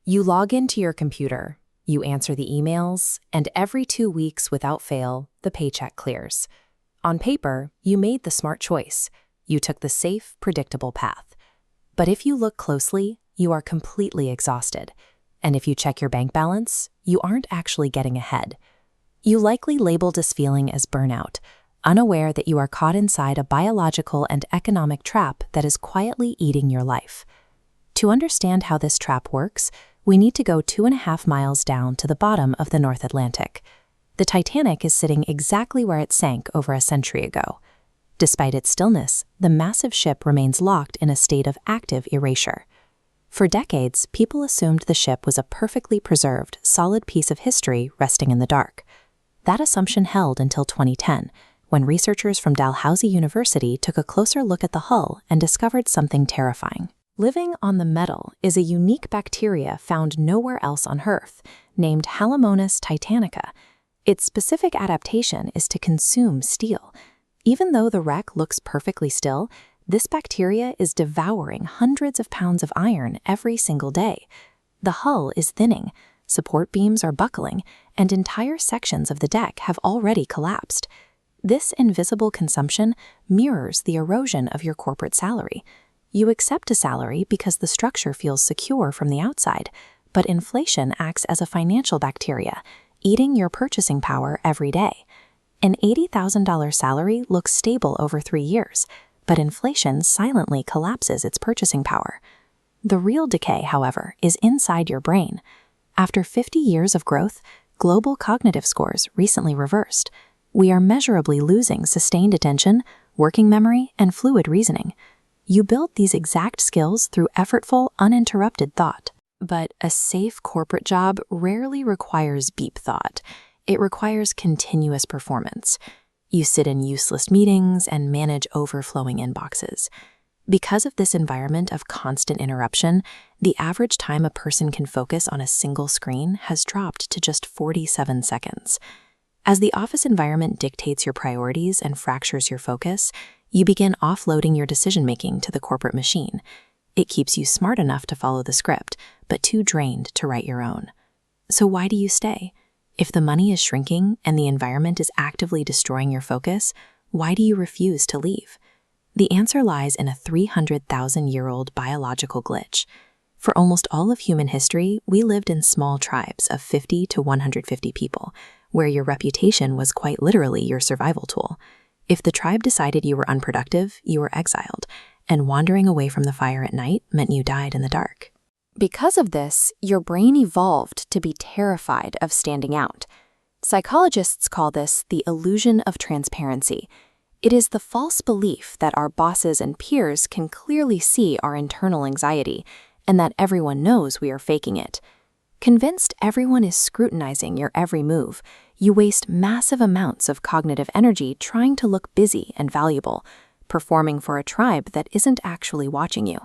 You log into your computer, you answer the emails, and every 2 weeks without fail, the paycheck clears. On paper, you made the smart choice. You took the safe, predictable path. But if you look closely, you are completely exhausted. And if you check your bank balance, you aren't actually getting ahead. You likely labeled this feeling as burnout, unaware that you are caught inside a biological and economic trap that is quietly eating your life. To understand how this trap works, we need to go 2.5 miles down to the bottom of the North Atlantic. The Titanic is sitting exactly where it sank over a century ago. Despite its stillness, the massive ship remains locked in a state of active erasure. For decades, people assumed the ship was a perfectly preserved, solid piece of history resting in the dark. That assumption held until 2010, when researchers from Dalhousie University took a closer look at the hull and discovered something terrifying. Living on the metal is a unique bacteria found nowhere else on Earth, named Halomonas titanica. Its specific adaptation is to consume steel. Even though the wreck looks perfectly still, this bacteria is devouring hundreds of pounds of iron every single day. The hull is thinning, support beams are buckling, and entire sections of the deck have already collapsed. This invisible consumption mirrors the erosion of your corporate salary. You accept a salary because the structure feels secure from the outside, but inflation acts as a financial bacteria, eating your purchasing power every day. An $80,000 salary looks stable over 3 years, but inflation silently collapses its purchasing power. The real decay, however, is inside your brain. After 50 years of growth, global cognitive scores recently reversed. We are measurably losing sustained attention, working memory, and fluid reasoning. You build these exact skills through effortful, uninterrupted thought. But a safe corporate job rarely requires beep thought. It requires continuous performance. You sit in useless meetings and manage overflowing inboxes. Because of this environment of constant interruption, the average time a person can focus on a single screen has dropped to just 47 seconds. As the office environment dictates your priorities and fractures your focus, you begin offloading your decision-making to the corporate machine. It keeps you smart enough to follow the script, but too drained to write your own. So why do you stay? If the money is shrinking and the environment is actively destroying your focus, why do you refuse to leave? The answer lies in a 300,000-year-old biological glitch. For almost all of human history, we lived in small tribes of 50 to 150 people, where your reputation was quite literally your survival tool. If the tribe decided you were unproductive, you were exiled, and wandering away from the fire at night meant you died in the dark. Because of this, your brain evolved to be terrified of standing out. Psychologists call this the illusion of transparency. It is the false belief that our bosses and peers can clearly see our internal anxiety, and that everyone knows we are faking it. Convinced everyone is scrutinizing your every move, you waste massive amounts of cognitive energy trying to look busy and valuable, performing for a tribe that isn't actually watching you.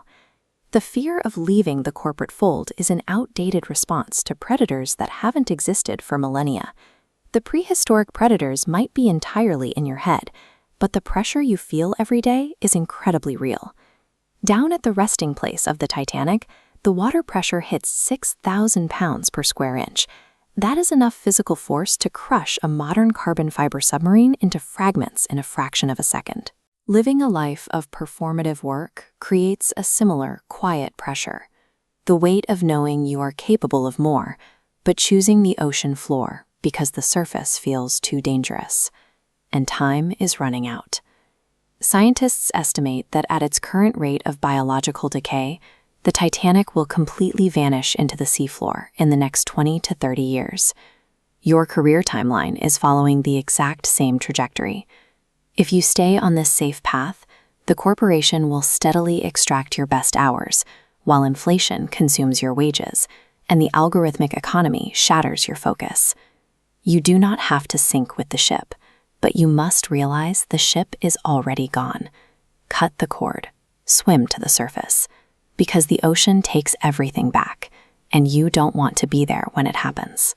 The fear of leaving the corporate fold is an outdated response to predators that haven't existed for millennia. The prehistoric predators might be entirely in your head, but the pressure you feel every day is incredibly real. Down at the resting place of the Titanic, the water pressure hits 6,000 pounds per square inch. That is enough physical force to crush a modern carbon fiber submarine into fragments in a fraction of a second. Living a life of performative work creates a similar, quiet pressure. The weight of knowing you are capable of more, but choosing the ocean floor because the surface feels too dangerous. And time is running out. Scientists estimate that at its current rate of biological decay, the Titanic will completely vanish into the seafloor in the next 20 to 30 years. Your career timeline is following the exact same trajectory. If you stay on this safe path, the corporation will steadily extract your best hours, while inflation consumes your wages, and the algorithmic economy shatters your focus. You do not have to sink with the ship, but you must realize the ship is already gone. Cut the cord, swim to the surface, because the ocean takes everything back, and you don't want to be there when it happens.